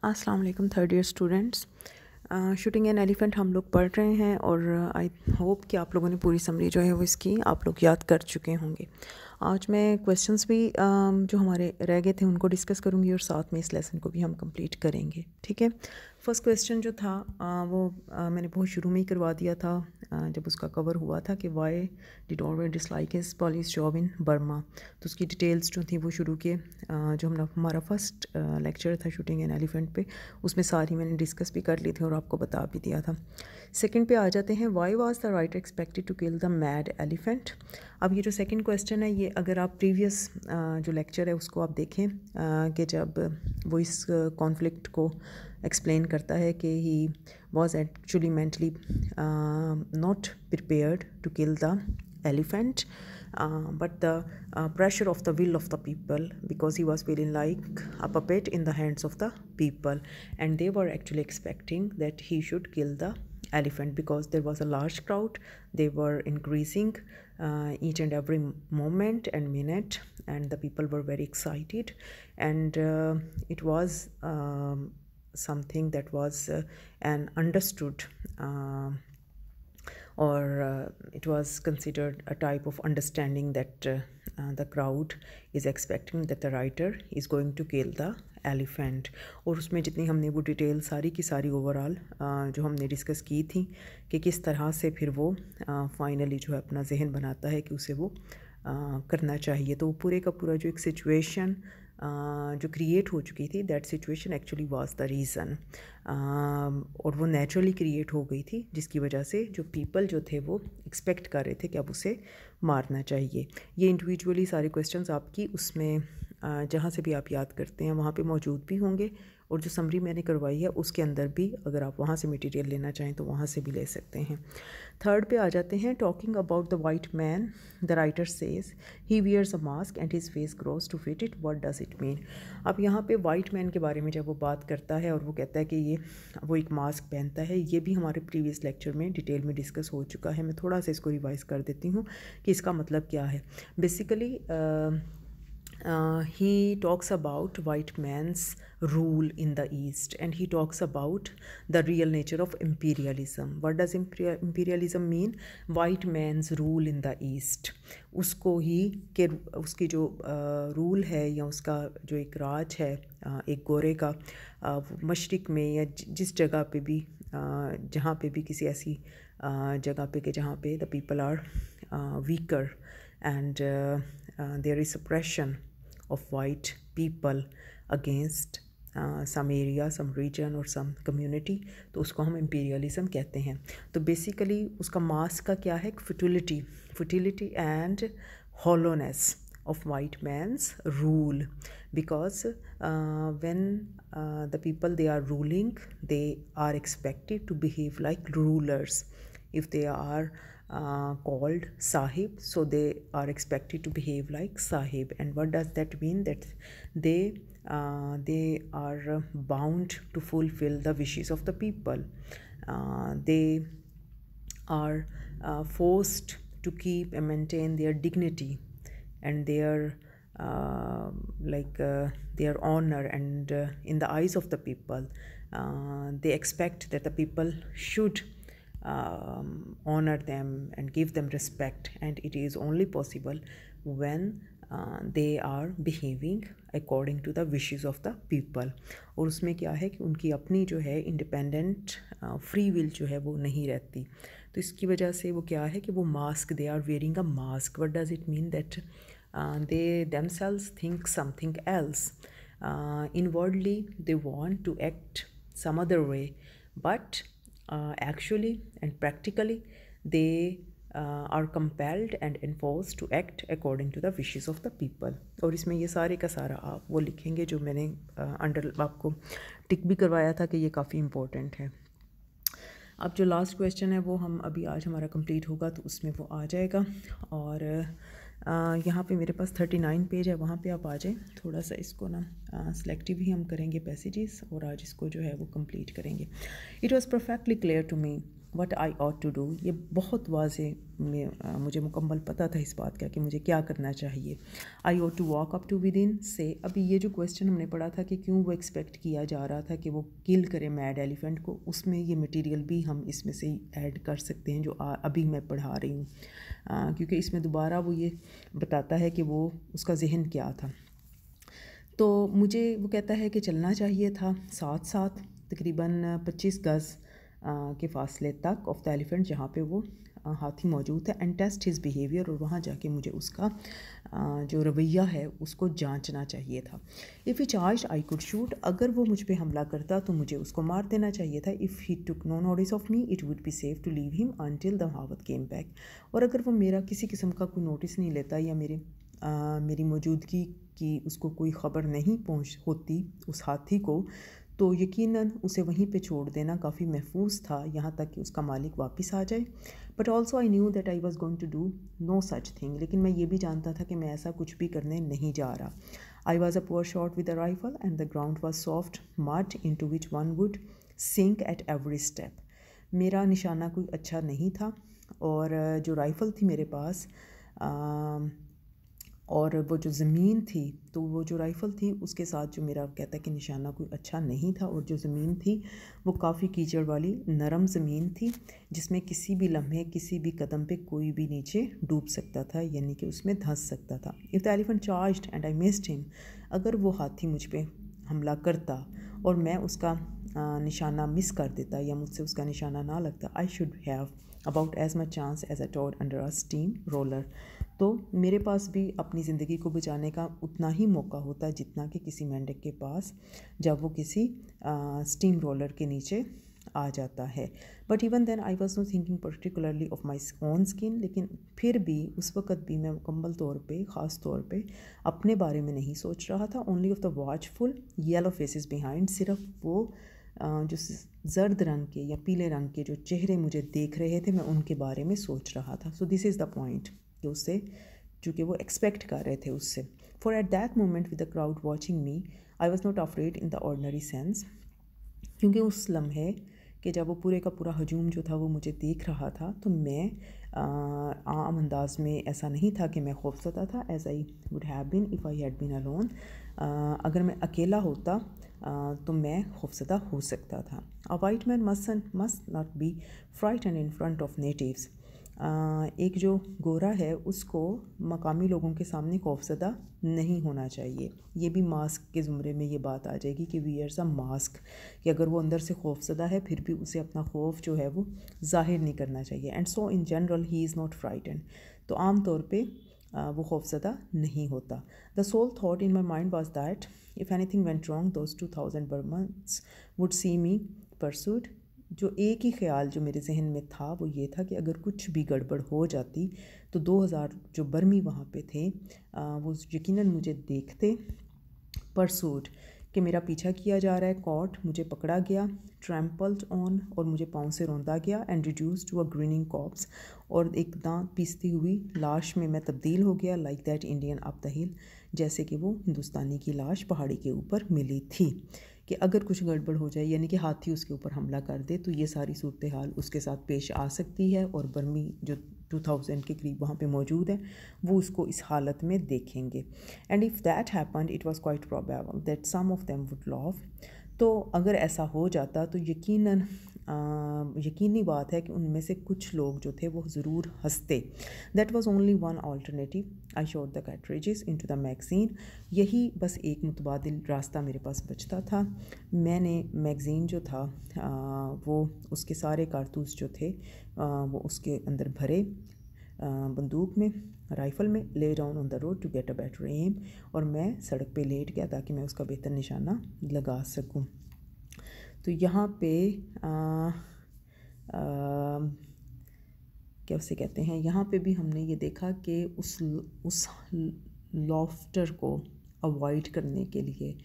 अस्सलाम वालेकुम third year students. Shooting an elephant हम लोग पढ़ रहे हैं और आई होप कि आप लोगों ने पूरी समरी जो है वो इसकी आप लोग याद कर चुके होंगे। आज मैं क्वेश्चंस भी जो हमारे रह गए थे उनको डिस्कस करूंगी और साथ में इस लेसन को भी हम कंप्लीट करेंगे। ठीक है, फर्स्ट क्वेश्चन जो था वो मैंने बहुत शुरू में ही करवा दिया था जब उसका कवर हुआ था कि why did Orwell dislike his police job in Burma. तो उसकी डिटेल्स जो थी वो शुरू के जो हमारा फर्स्ट लेक्चर था शूटिंग एन एलिफेंट पे, उसमें सारी मैंने डिस्कस भी कर ली थी और आपको बता भी दिया था। सेकंड पे आ जाते हैं, why was the writer expected to kill the mad elephant. अब ये जो सेकंड क्वेश्चन है ये अगर आप प्रीवियस जो लेक्चर है उसको आप देखें कि जब वो इस कॉन्फ्लिक्ट को एक्सप्लेन करता है कि he was actually mentally not prepared to kill the elephant, but the pressure of the will of the people, because he was feeling like a puppet in the hands of the people, and they were actually expecting that he should kill the elephant because there was a large crowd. They were increasing each and every moment and minute, and the people were very excited, and it was something that was an understood or it was considered a type of understanding that the crowd is expecting that the writer is going to kill the elephant. और उसमें जितनी हमने वो detail सारी की सारी overall जो हमने डिस्कस की थी कि किस तरह से फिर वो फाइनली जो है अपना जहन बनाता है कि उसे वो करना चाहिए, तो वो पूरे का पूरा जो एक सिचुएशन जो क्रिएट हो चुकी थी, that situation actually was the reason, और वो नेचुरली क्रिएट हो गई थी जिसकी वजह से जो पीपल जो थे वो एक्सपेक्ट कर रहे थे कि अब उसे मारना चाहिए। ये इंडिविजुअली सारे क्वेश्चंस आपकी उसमें जहाँ से भी आप याद करते हैं वहाँ पे मौजूद भी होंगे, और जो समरी मैंने करवाई है उसके अंदर भी अगर आप वहाँ से मटेरियल लेना चाहें तो वहाँ से भी ले सकते हैं। थर्ड पे आ जाते हैं, talking about the white man the writer says he wears a mask and his face grows to fit it, what does it mean. अब यहाँ पे वाइट मैन के बारे में जब वो बात करता है और वो कहता है कि ये वो एक मास्क पहनता है, ये भी हमारे प्रीवियस लेक्चर में डिटेल में डिस्कस हो चुका है। मैं थोड़ा सा इसको रिवाइज़ कर देती हूँ कि इसका मतलब क्या है। Basically he talks about white man's rule in the East, and he talks about the real nature of imperialism. What does imperialism mean? White man's rule in the East. उसको ही के उसकी जो रूल है या उसका जो एक राज है एक गोरे का मशरिक में या जिस जगह पे भी जहाँ पे भी किसी ऐसी जगह पे कि जहाँ पे the people are weaker and there is suppression of white people against some area, some region or some community, तो उसको हम imperialism कहते हैं। तो basically उसका mask का क्या है, futility and hollowness of white man's rule, because when the people they are ruling, they are expected to behave like rulers. If they are called sahib, so they are expected to behave like sahib. And what does that mean? That they are bound to fulfill the wishes of the people. They are forced to keep and maintain their dignity and their their honor, and in the eyes of the people they expect that the people should honor them and give them respect, and it is only possible when they are behaving according to the wishes of the people. और उसमें क्या है कि उनकी अपनी जो है independent free will जो है वो नहीं रहती, तो इसकी वजह से वो क्या है कि वो mask, they are wearing a mask. What does it mean? That they themselves think something else. Inwardly they want to act some other way, but actually and practically they are compelled and enforced to act according to the wishes of the people. और इसमें ये सारे का सारा आप वो लिखेंगे जो मैंने अंडर आपको टिक भी करवाया था कि ये काफ़ी इम्पोर्टेंट है। अब जो लास्ट क्वेश्चन है वो हम अभी आज हमारा कंप्लीट होगा तो उसमें वो आ जाएगा, और यहाँ पे मेरे पास 39 पेज है, वहाँ पे आप आ जाएं। थोड़ा सा इसको ना सिलेक्टिव ही हम करेंगे पैसेजेस, और आज इसको जो है वो कंप्लीट करेंगे। It was perfectly clear to me what I ought to do, ये बहुत वाजे में मुझे मुकम्मल पता था इस बात का कि मुझे क्या करना चाहिए। I ought to walk up to within से, अभी ये जो क्वेश्चन हमने पढ़ा था कि क्यों वो एक्सपेक्ट किया जा रहा था कि वो किल करे मैड एलिफेंट को, उसमें ये मटेरियल भी हम इसमें से ऐड कर सकते हैं जो अभी मैं पढ़ा रही हूँ, क्योंकि इसमें दोबारा वो ये बताता है कि वो उसका जहन क्या था। तो मुझे वो कहता है कि चलना चाहिए था साथ साथ तकरीबन 25 गज़ के फासले तक ऑफ द एलिफेंट जहाँ पे वो हाथी मौजूद है, एंड टेस्ट हिज बिहेवियर, और वहाँ जाके मुझे उसका जो रवैया है उसको जांचना चाहिए था। If he charge I could shoot, अगर वो मुझ पे हमला करता तो मुझे उसको मार देना चाहिए था। If he took no notice of me it would be safe to leave him until the mahout came back, और अगर वो मेरा किसी किस्म का कोई नोटिस नहीं लेता या मेरी मौजूदगी की उसको कोई ख़बर नहीं पहुँच होती उस हाथी को, तो यकीनन उसे वहीं पे छोड़ देना काफ़ी महफूज था यहाँ तक कि उसका मालिक वापस आ जाए। But also I knew that I was going to do no such thing, लेकिन मैं ये भी जानता था कि मैं ऐसा कुछ भी करने नहीं जा रहा। I was a poor shot with a rifle and the ground was soft mud into which one would sink at every step. मेरा निशाना कोई अच्छा नहीं था, और जो राइफ़ल थी मेरे पास और वो जो ज़मीन थी, तो वो जो राइफ़ल थी उसके साथ जो मेरा कहता है कि निशाना कोई अच्छा नहीं था, और जो ज़मीन थी वो काफ़ी कीचड़ वाली नरम ज़मीन थी जिसमें किसी भी लम्हे किसी भी कदम पे कोई भी नीचे डूब सकता था, यानी कि उसमें धंस सकता था। If the elephant charged and I missed him, अगर वो हाथी मुझ पे हमला करता और मैं उसका निशाना मिस कर देता या मुझसे उसका निशाना ना लगता, I should have about as much chance as a toad under a steam roller, तो मेरे पास भी अपनी ज़िंदगी को बचाने का उतना ही मौका होता है जितना कि किसी मेंढक के पास जब वो किसी स्टीम रोलर के नीचे आ जाता है। But even then I was not thinking particularly of my own skin, लेकिन फिर भी उस वक़्त भी मैं मुकम्मल तौर पे ख़ास तौर पे अपने बारे में नहीं सोच रहा था। Only of the watchful yellow faces behind, सिर्फ वो जो जर्द रंग के या पीले रंग के जो चेहरे मुझे देख रहे थे मैं उनके बारे में सोच रहा था। So this is the point कि उससे चूँकि वो एक्सपेक्ट कर रहे थे उससे। For at that moment with the crowd watching me I was not afraid in the ordinary sense, क्योंकि उस लम्हे कि जब वो पूरे का पूरा हजूम जो था वो मुझे देख रहा था, तो मैं आम अंदाज में ऐसा नहीं था कि मैं खौफज़दा था, as I would have been if I had been alone. अगर मैं अकेला होता तो मैं खौफज़दा हो सकता था। अ white man must not be frighten in front of natives, एक जो गोरा है उसको मकामी लोगों के सामने खौफज़दा नहीं होना चाहिए। ये भी मास्क के ज़ुमरे में ये बात आ जाएगी कि वियर्स अ मास्क, कि अगर वो अंदर से खौफज़दा है फिर भी उसे अपना खौफ जो है वो ज़ाहिर नहीं करना चाहिए। And so in general he is not frightened, तो आम तौर पे वो खौफज़दा नहीं होता। The sole thought in my mind was that if anything went wrong those 2000 Burmans would see me pursued. जो एक ही ख्याल जो मेरे जहन में था वो ये था कि अगर कुछ भी गड़बड़ हो जाती तो 2000 जो बर्मी वहाँ पे थे वो यकीनन मुझे देखते। परसूड कि मेरा पीछा किया जा रहा है, कॉट मुझे पकड़ा गया, ट्रैम्पल्ड ऑन और मुझे पाँव से रौंदा गया, and reduce to a grinning corpse और एक दांत पीसती हुई लाश में मैं तब्दील हो गया। Like that Indian up the हिल, जैसे कि वो हिंदुस्तानी की लाश पहाड़ी के ऊपर मिली थी। कि अगर कुछ गड़बड़ हो जाए यानी कि हाथी उसके ऊपर हमला कर दे तो ये सारी सूरत हाल उसके साथ पेश आ सकती है, और बर्मी जो 2000 के करीब वहाँ पे मौजूद है वो उसको इस हालत में देखेंगे। And if that happened it was quite probable that some of them would laugh, तो अगर ऐसा हो जाता तो यकीनी बात है कि उनमें से कुछ लोग जो थे वो ज़रूर हंसते। That was only one alternative, I shoved the cartridges into the magazine, यही बस एक मुतबादिल रास्ता मेरे पास बचता था। मैंने मैगज़ीन जो था वो उसके सारे कारतूस जो थे वो उसके अंदर भरे, बंदूक में, राइफ़ल में, lay down on the road to get a better aim, और मैं सड़क पे लेट गया ताकि मैं उसका बेहतर निशाना लगा सकूं। तो यहाँ पे क्या उसे कहते हैं, यहाँ पे भी हमने ये देखा कि उस लॉफ्टर को अवॉइड करने के लिए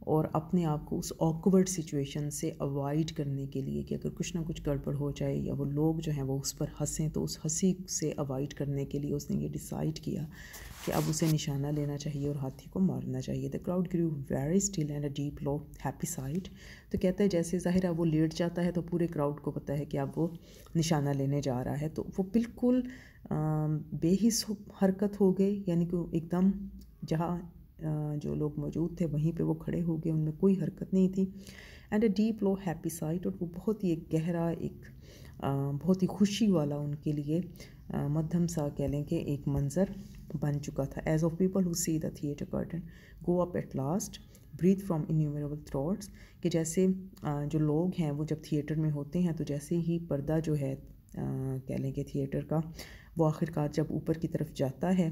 और अपने आप को उस ऑकवर्ड सिचुएशन से अवॉइड करने के लिए कि अगर कुछ ना कुछ गड़बड़ हो जाए या वो लोग जो हैं वो उस पर हंसें, तो उस हंसी से अवॉइड करने के लिए उसने ये डिसाइड किया कि अब उसे निशाना लेना चाहिए और हाथी को मारना चाहिए। The crowd grew very still and a deep low happy sigh. तो कहता है जैसे ज़ाहिर है वो लेट जाता है तो पूरे क्राउड को पता है कि अब वो निशाना लेने जा रहा है, तो वो बिल्कुल बेहिस हरकत हो गई, यानी कि एकदम जहाँ जो लोग मौजूद थे वहीं पे वो खड़े हो गए, उनमें कोई हरकत नहीं थी। And a deep low happy site, और वो बहुत ही एक गहरा, एक बहुत ही खुशी वाला उनके लिए मध्यम सा कह लें कि एक मंज़र बन चुका था। As of people who see the theatre curtain go up at last breath from innumerable thoughts, कि जैसे जो लोग हैं वो जब थिएटर में होते हैं तो जैसे ही पर्दा जो है कह लें कि थिएटर का वो आखिरकार जब ऊपर की तरफ जाता है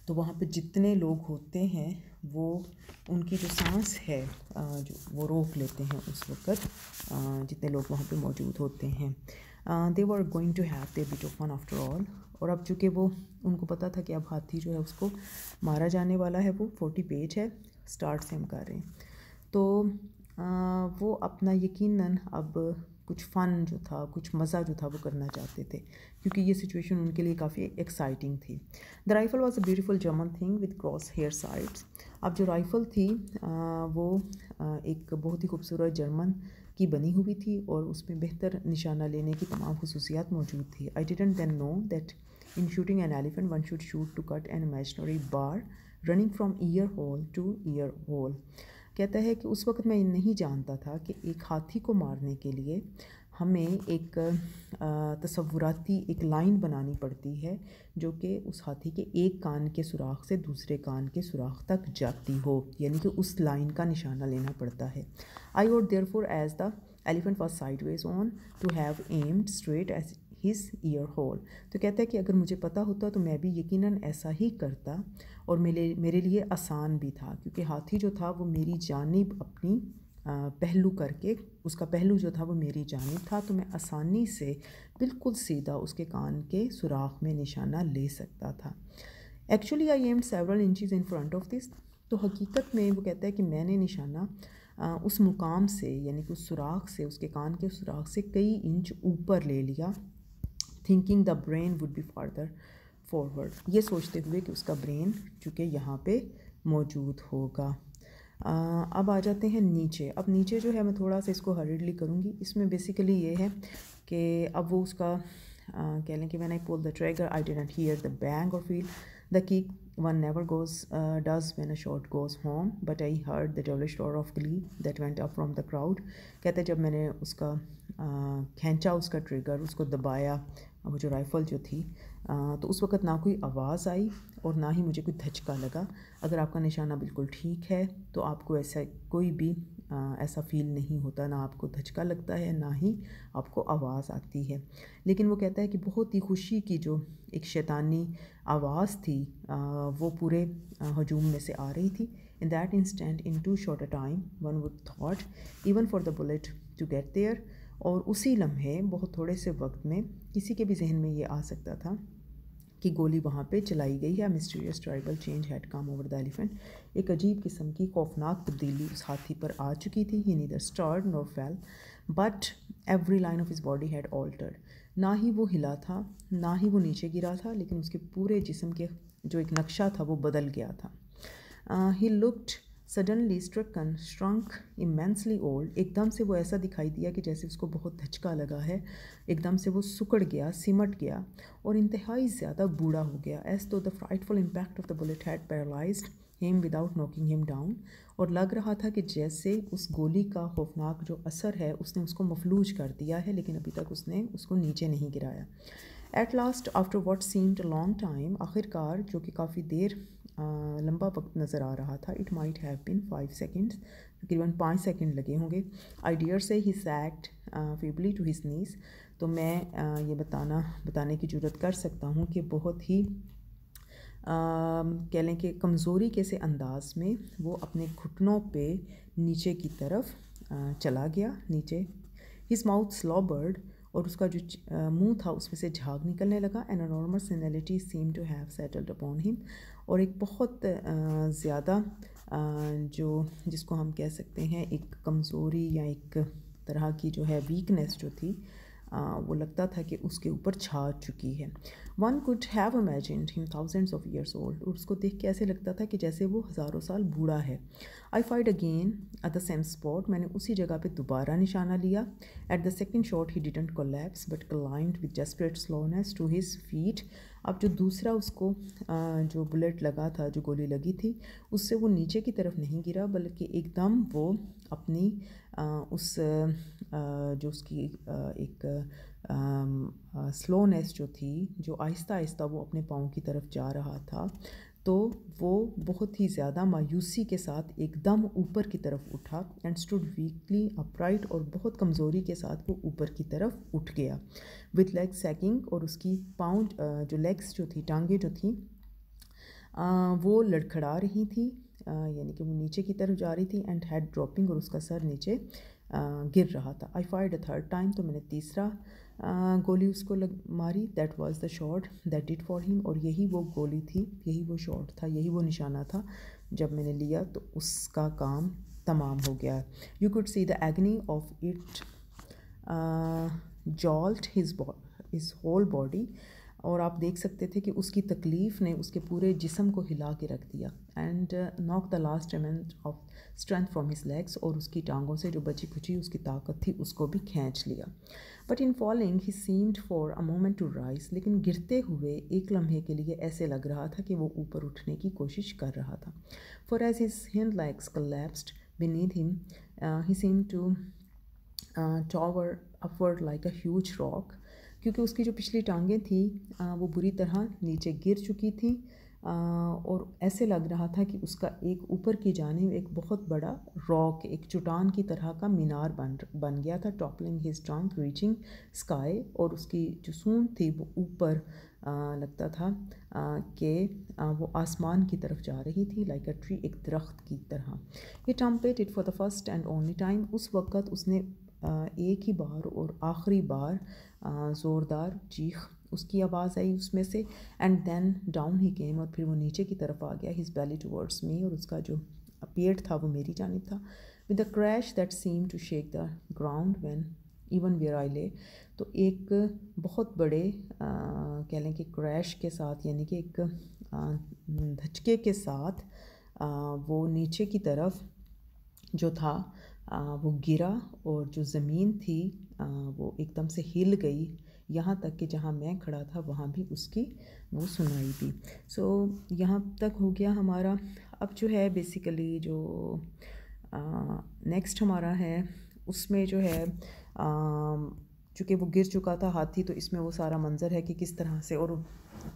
तो वहाँ पे जितने लोग होते हैं वो उनकी जो सांस है जो वो रोक लेते हैं उस वक़्त, जितने लोग वहाँ पे मौजूद होते हैं। They were going to have their bit of fun after all. और अब चूँकि वो उनको पता था कि अब हाथी जो है उसको मारा जाने वाला है, वो 40 पेज है, स्टार्ट से हम कर रहे हैं, तो वो अपना यकीनन अब कुछ फ़न जो था, कुछ मज़ा जो था वो करना चाहते थे, क्योंकि ये सिचुएशन उनके लिए काफ़ी एक्साइटिंग थी। The rifle was a beautiful German thing with cross hair sides. अब जो राइफ़ल थी वो एक बहुत ही खूबसूरत जर्मन की बनी हुई थी और उसमें बेहतर निशाना लेने की तमाम खसूसियात मौजूद थी। I didn't then know that in shooting an elephant one should shoot to cut an imaginary bar running from ear hole to ear hole. कहता है कि उस वक्त मैं नहीं जानता था कि एक हाथी को मारने के लिए हमें एक तसव्वुराती एक लाइन बनानी पड़ती है जो कि उस हाथी के एक कान के सुराख से दूसरे कान के सुराख तक जाती हो, यानी कि उस लाइन का निशाना लेना पड़ता है। I would therefore as the elephant was sideways on to have aimed straight as his ear hole. तो कहता है कि अगर मुझे पता होता तो मैं भी यकीनन ऐसा ही करता, और मेरे लिए आसान भी था, क्योंकि हाथी जो था वो मेरी जानिब अपनी पहलू करके, उसका पहलू जो था वो मेरी जानिब था, तो मैं आसानी से बिल्कुल सीधा उसके कान के सुराख में निशाना ले सकता था। Actually I aimed several inches in front of this. तो हकीकत में वो कहता है कि मैंने निशाना उस मुकाम से, यानी कि उस सुराख से, उसके कान के सुराख से कई इंच ऊपर ले लिया, thinking the brain would be farther forward, ये सोचते हुए कि उसका ब्रेन चूँकि यहाँ पे मौजूद होगा। अब आ जाते हैं नीचे। अब नीचे जो है मैं थोड़ा सा इसको हरिडली करूँगी। इसमें बेसिकली ये है कि अब वो उसका कह लें कि when I pull the trigger I didn't hear the bang और feel the kick one never goes does when a shot goes home but I heard the devilish roar of glee that went up from the crowd. कहते जब मैंने उसका खींचा उसका trigger, उसको दबाया, वो जो राइफ़ल जो थी, तो उस वक़्त ना कोई आवाज़ आई और ना ही मुझे कोई धचका लगा। अगर आपका निशाना बिल्कुल ठीक है तो आपको ऐसा कोई भी ऐसा फ़ील नहीं होता, ना आपको धचका लगता है ना ही आपको आवाज़ आती है। लेकिन वो कहता है कि बहुत ही खुशी की जो एक शैतानी आवाज़ थी वो पूरे हजूम में से आ रही थी। In that instant in too short a time one would thought even for the bullet to get there. और उसी लम्हे, बहुत थोड़े से वक्त में किसी के भी जहन में ये आ सकता था कि गोली वहाँ पे चलाई गई है। Mysterious tribal change had come over the elephant. एक अजीब किस्म की खौफनाक तब्दीली उस हाथी पर आ चुकी थी। He neither stirred nor fell but every line of his body had altered. ना ही वो हिला था ना ही वो नीचे गिरा था, लेकिन उसके पूरे जिस्म के जो एक नक्शा था वो बदल गया था। He looked suddenly stricken shrunk immensely old. एकदम से वो ऐसा दिखाई दिया कि जैसे उसको बहुत धचका लगा है। एकदम से वो सुकड़ गया, सिमट गया और इंतहाई ज़्यादा बूढ़ा हो गया। एज तो the frightful impact of the bullet had paralysed him without knocking him down. और लग रहा था कि जैसे उस गोली का खौफनाक जो असर है उसने उसको मफलूज कर दिया है, लेकिन अभी तक उसने उसको नीचे नहीं गिराया। At last after what seemed a long time, आखिरकार जो कि काफ़ी देर लंबा वक्त नज़र आ रहा था, it might have been 5 seconds, तकरीबन 5 सेकेंड लगे होंगे। I dare say he sagged flabbily to his knees. तो मैं ये बताने की जरूरत कर सकता हूँ कि बहुत ही कह लें कि कमज़ोरी के से अंदाज में वो अपने घुटनों पे नीचे की तरफ चला गया, नीचे। हिज माउथ स्लॉबर्ड, और उसका जो मुंह था उसमें से झाग निकलने लगा। An enormous senility seem to have settled upon him, और एक बहुत ज़्यादा जो जिसको हम कह सकते हैं एक कमज़ोरी या एक तरह की जो है वीकनेस जो थी, वो लगता था कि उसके ऊपर छा चुकी है। One could have imagined him thousands of years old, और उसको देख के ऐसे लगता था कि जैसे वो हज़ारों साल बूढ़ा है। I fired again at the same spot, मैंने उसी जगह पे दोबारा निशाना लिया। At the second shot he didn't collapse but climbed with desperate slowness to his feet. अब जो दूसरा उसको जो बुलेट लगा था, जो गोली लगी थी, उससे वो नीचे की तरफ नहीं गिरा, बल्कि एकदम वो अपनी उस जो उसकी एक स्लोनेस जो थी, जो आहिस्ता आहिस्ता वो अपने पाँव की तरफ जा रहा था, तो वो बहुत ही ज़्यादा मायूसी के साथ एकदम ऊपर की तरफ उठा एंड स्टूड वीकली अपराइट, और बहुत कमज़ोरी के साथ वो ऊपर की तरफ उठ गया विथ लेग्स सैगिंग, और उसकी पाँव जो लेग्स जो थी, टांगें जो थी, वो लड़खड़ा रही थी, यानी कि वो नीचे की तरफ जा रही थी, एंड हेड ड्रॉपिंग, और उसका सर नीचे गिर रहा था। आई फायर्ड अ थर्ड टाइम, तो मैंने तीसरा गोली उसको मारी। That was the shot that did for him, और यही वो गोली थी, यही वो शॉट था, यही वो निशाना था, जब मैंने लिया तो उसका काम तमाम हो गया। You could see the agony of it jolt his whole body, और आप देख सकते थे कि उसकी तकलीफ़ ने उसके पूरे जिस्म को हिला के रख दिया। And knock the last remnant of strength from his legs, और उसकी टांगों से जो बची खुची उसकी ताकत थी उसको भी खींच लिया। But in falling he seemed for a moment to rise, लेकिन गिरते हुए एक लम्हे के लिए ऐसे लग रहा था कि वो ऊपर उठने की कोशिश कर रहा था। For as his hind legs collapsed beneath him he seemed to tower upward like a huge rock, क्योंकि उसकी जो पिछली टांगें थी वो बुरी तरह नीचे गिर चुकी थी, और ऐसे लग रहा था कि उसका एक ऊपर की जानिब एक बहुत बड़ा रॉक, एक चट्टान की तरह का मीनार बन गया था। Toppling his trunk reaching sky, और उसकी जो सूंड थी वो ऊपर लगता था कि वो आसमान की तरफ जा रही थी, लाइक अ ट्री, एक दरख्त की तरह। ये trumpeted for the first and only time, उस वक़्त उसने एक ही बार और आखिरी बार ज़ोरदार चीख उसकी आवाज़ आई उसमें से। एंड देन डाउन ही केम, और फिर वो नीचे की तरफ आ गया, हिज बैली टुवर्ड्स मी, और उसका जो पेट था वो मेरी जानिब था। With the crash that seem to shake the ground when even where I lay, तो एक बहुत बड़े कह लें कि क्रैश के साथ, यानी कि एक धचके के साथ वो नीचे की तरफ जो था वो गिरा, और जो ज़मीन थी वो एकदम से हिल गई, यहाँ तक कि जहाँ मैं खड़ा था वहाँ भी उसकी वो सुनाई दी। सो यहाँ तक हो गया हमारा। अब जो है बेसिकली जो नेक्स्ट हमारा है, उसमें जो है चूँकि वो गिर चुका था हाथी, तो इसमें वो सारा मंज़र है कि किस तरह से, और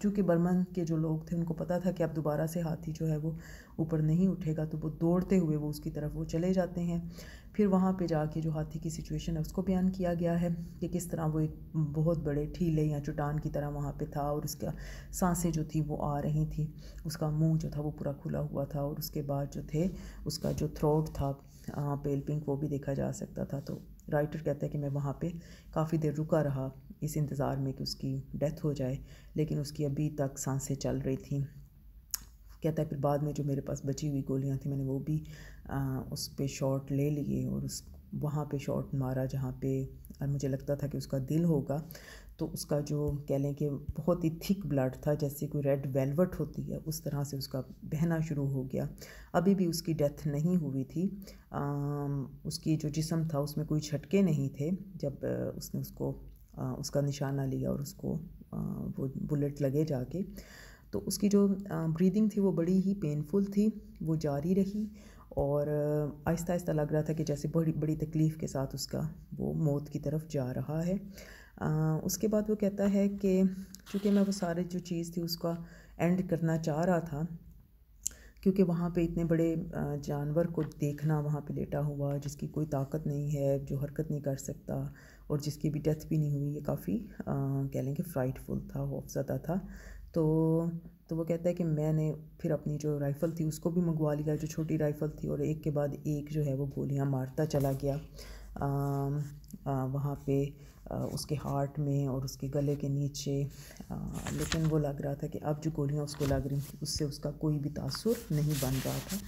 चूँकि बर्मन के जो लोग थे उनको पता था कि अब दोबारा से हाथी जो है वो ऊपर नहीं उठेगा, तो वो दौड़ते हुए वो उसकी तरफ वो चले जाते हैं। फिर वहाँ पे जाके जो हाथी की सिचुएशन है उसको बयान किया गया है कि किस तरह वो एक बहुत बड़े ठीले या चट्टान की तरह वहाँ पे था, और उसका सांसें जो थी वो आ रही थी, उसका मुंह जो था वो पूरा खुला हुआ था, और उसके बाद जो थे उसका जो थ्रोट था पेल पिंक, वो भी देखा जा सकता था। तो राइटर कहता है कि मैं वहाँ पे काफ़ी देर रुका रहा इस इंतज़ार में कि उसकी डेथ हो जाए, लेकिन उसकी अभी तक सांसें चल रही थी। कहता है फिर बाद में जो मेरे पास बची हुई गोलियाँ थी मैंने वो भी उस पे शॉट ले लिए, और उस वहाँ पे शॉट मारा जहाँ पे मुझे लगता था कि उसका दिल होगा। तो उसका जो कह लें कि बहुत ही थिक ब्लड था, जैसे कोई रेड वेलवेट होती है उस तरह से उसका बहना शुरू हो गया। अभी भी उसकी डेथ नहीं हुई थी। उसकी जो जिस्म था उसमें कोई झटके नहीं थे जब उसने उसको उसका निशाना लिया और उसको वो बुलेट लगे जाके। तो उसकी जो ब्रीदिंग थी वो बड़ी ही पेनफुल थी, वो जारी रही, और आहिस्ता आहिस्ता लग रहा था कि जैसे बड़ी बड़ी तकलीफ़ के साथ उसका वो मौत की तरफ जा रहा है। उसके बाद वो कहता है कि चूँकि मैं वो सारी जो चीज़ थी उसका एंड करना चाह रहा था, क्योंकि वहाँ पे इतने बड़े जानवर को देखना वहाँ पे लेटा हुआ जिसकी कोई ताकत नहीं है, जो हरकत नहीं कर सकता, और जिसकी भी डेथ भी नहीं हुई, ये काफ़ी कह लें कि फ्राइटफुल था, खौफज़दा था। तो वो कहता है कि मैंने फिर अपनी जो राइफ़ल थी उसको भी मंगवा लिया, जो छोटी राइफ़ल थी, और एक के बाद एक जो है वो गोलियां मारता चला गया वहाँ पे उसके हार्ट में और उसके गले के नीचे। लेकिन वो लग रहा था कि अब जो गोलियां उसको लग रही थी उससे उसका कोई भी तासुर नहीं बन रहा था,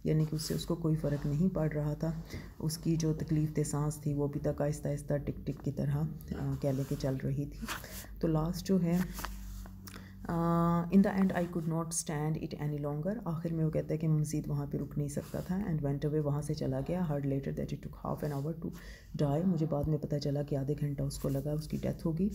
यानी कि उससे उसको कोई फ़र्क नहीं पड़ रहा था। उसकी जो तकलीफ़ सांस थी वो भी तक आहिस्ता आहिस्ता टिक टिक की तरह कह ले के चल रही थी। तो लास्ट जो है in the and I could not stand it any longer, आखिर में वो कहता है कि मैं मज़ीद वहाँ पे रुक नहीं सकता था। एंड वेंट अवे, वहाँ से चला गया। Heard later that it took half an hour to die, मुझे बाद में पता चला कि आधे घंटा उसको लगा, उसकी डेथ होगी।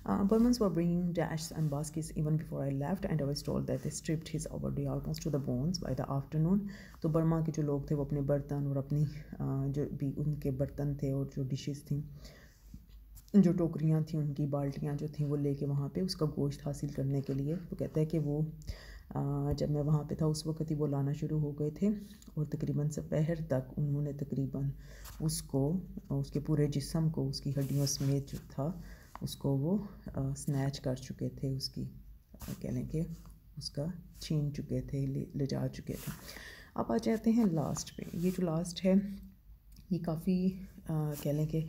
Burmans were bringing dahs and baskets even before I left and I was told that they stripped his body almost to the bones by the afternoon. तो बर्मा के जो लोग थे वो अपने बर्तन और अपनी जो भी उनके बर्तन थे और जो डिशेस थी, जो टोकरियाँ थी, उनकी बाल्टियाँ जो थी वो लेके वहाँ पे उसका गोश्त हासिल करने के लिए, वो कहता है कि वो जब मैं वहाँ पे था उस वक्त ही वो लाना शुरू हो गए थे और तकरीबन दोपहर तक उन्होंने तकरीबन उसको, उसके पूरे जिस्म को, उसकी हड्डियों समेत जो था उसको वो स्नैच कर चुके थे, उसकी कह लें कि उसका छीन चुके थे, ले जा चुके थे। अब आ जाते हैं लास्ट पे। ये जो लास्ट है ये काफ़ी कह लें कि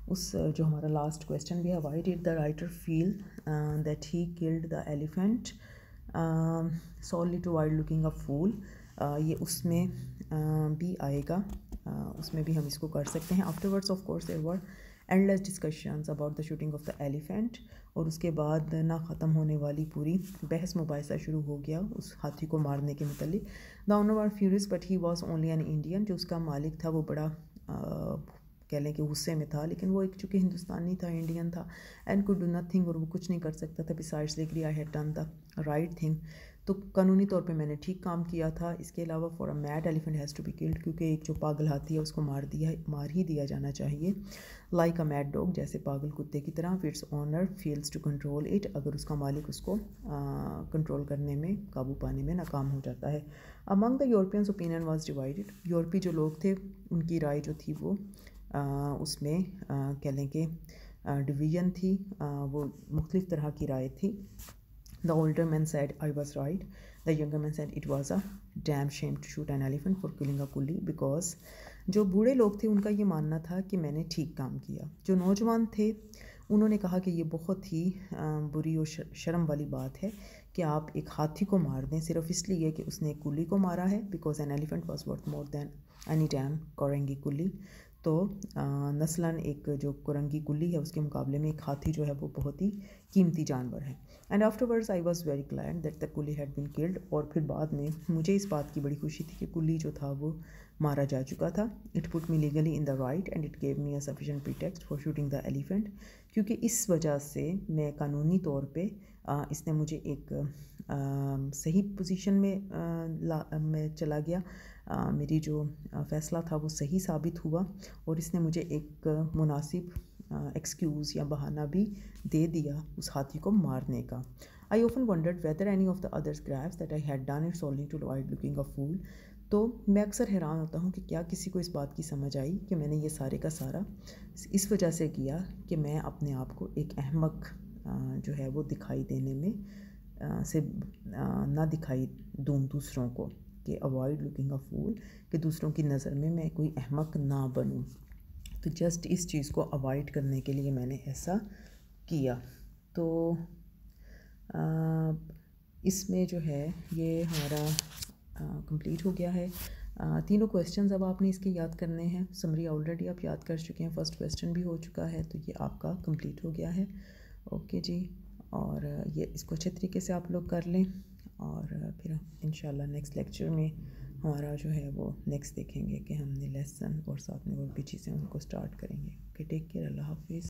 उस जो हमारा लास्ट क्वेश्चन भी है, why did the writer feel that he killed the elephant solely to avoid looking a fool, ये उसमें भी आएगा, उसमें भी हम इसको कर सकते हैं। Afterwards of course there were endless discussions about the shooting of the elephant, और उसके बाद ना ख़त्म होने वाली पूरी बहस मुबाहिसा शुरू हो गया उस हाथी को मारने के मुतालिक। The owner were furious but he was only an Indian, जो उसका मालिक था वो बड़ा कह लें कि गुस्से में था, लेकिन वो एक चूँकि हिंदुस्तानी था, इंडियन था, एंड कुड डू नथिंग, और वो कुछ नहीं कर सकता था। Besides agree I had done the right thing, तो कानूनी तौर पे मैंने ठीक काम किया था। इसके अलावा for a mad elephant has to be killed, क्योंकि एक जो पागल हाथी है उसको मार ही दिया जाना चाहिए। लाइक अ मैड डॉग, जैसे पागल कुत्ते की तरह। Its owner fails to control it, अगर उसका मालिक उसको कंट्रोल करने में, काबू पाने में नाकाम हो जाता है। Among the Europeans opinion was divided, यूरोपीय जो लोग थे उनकी राय जो थी वो उसमें कह लें कि डिवीज़न थी, वो मुख्तलिफ़ तरह की राय थी। The older man said I was right, the younger man said it was a damn shame to shoot an elephant for killing a coolie, because जो बूढ़े लोग थे उनका ये मानना था कि मैंने ठीक काम किया। जो नौजवान थे उन्होंने कहा कि ये बहुत ही बुरी और शर्म वाली बात है कि आप एक हाथी को मार दें सिर्फ इसलिए कि उसने एक कुली को मारा है, because an elephant was worth more than any damn Coringhee coolie. तो नस्लन एक जो कोरंगी कुली है उसके मुकाबले में एक हाथी जो है वो बहुत ही कीमती जानवर है। And afterwards I was very glad that the coolie had been killed, और फिर बाद में मुझे इस बात की बड़ी खुशी थी कि कुली जो था वो मारा जा चुका था। It put me legally in the right and it gave me a sufficient pretext for shooting the elephant, क्योंकि इस वजह से मैं कानूनी तौर पे इसने मुझे एक सही पोजीशन में चला गया, मेरी जो फ़ैसला था वो सही साबित हुआ, और इसने मुझे एक मुनासिब एक्सक्यूज़ या बहाना भी दे दिया उस हाथी को मारने का। I often wondered whether any of the others grasped that I had done it solely to avoid looking a fool, तो मैं अक्सर हैरान होता हूँ कि क्या किसी को इस बात की समझ आई कि मैंने ये सारे का सारा इस वजह से किया कि मैं अपने आप को एक अहमक जो है वो दिखाई देने में से ना दिखाई दूँ दूसरों को, कि अवॉइड लुकिंग अ फूल, कि दूसरों की नज़र में मैं कोई अहमक ना बनूं। तो जस्ट इस चीज़ को अवॉइड करने के लिए मैंने ऐसा किया। तो इसमें जो है ये हमारा कंप्लीट हो गया है। तीनों क्वेश्चंस अब आपने इसके याद करने हैं। समरी ऑलरेडी आप याद कर चुके हैं, फर्स्ट क्वेश्चन भी हो चुका है, तो ये आपका कंप्लीट हो गया है। ओके जी, और ये इसको अच्छे तरीके से आप लोग कर लें, और फिर इंशाल्लाह नेक्स्ट लेक्चर में हमारा जो है वो नेक्स्ट देखेंगे कि हमने लेसन और साथ में और भी चीज़ें उनको स्टार्ट करेंगे। ओके, टेक केयर, अल्लाह हाफिज़।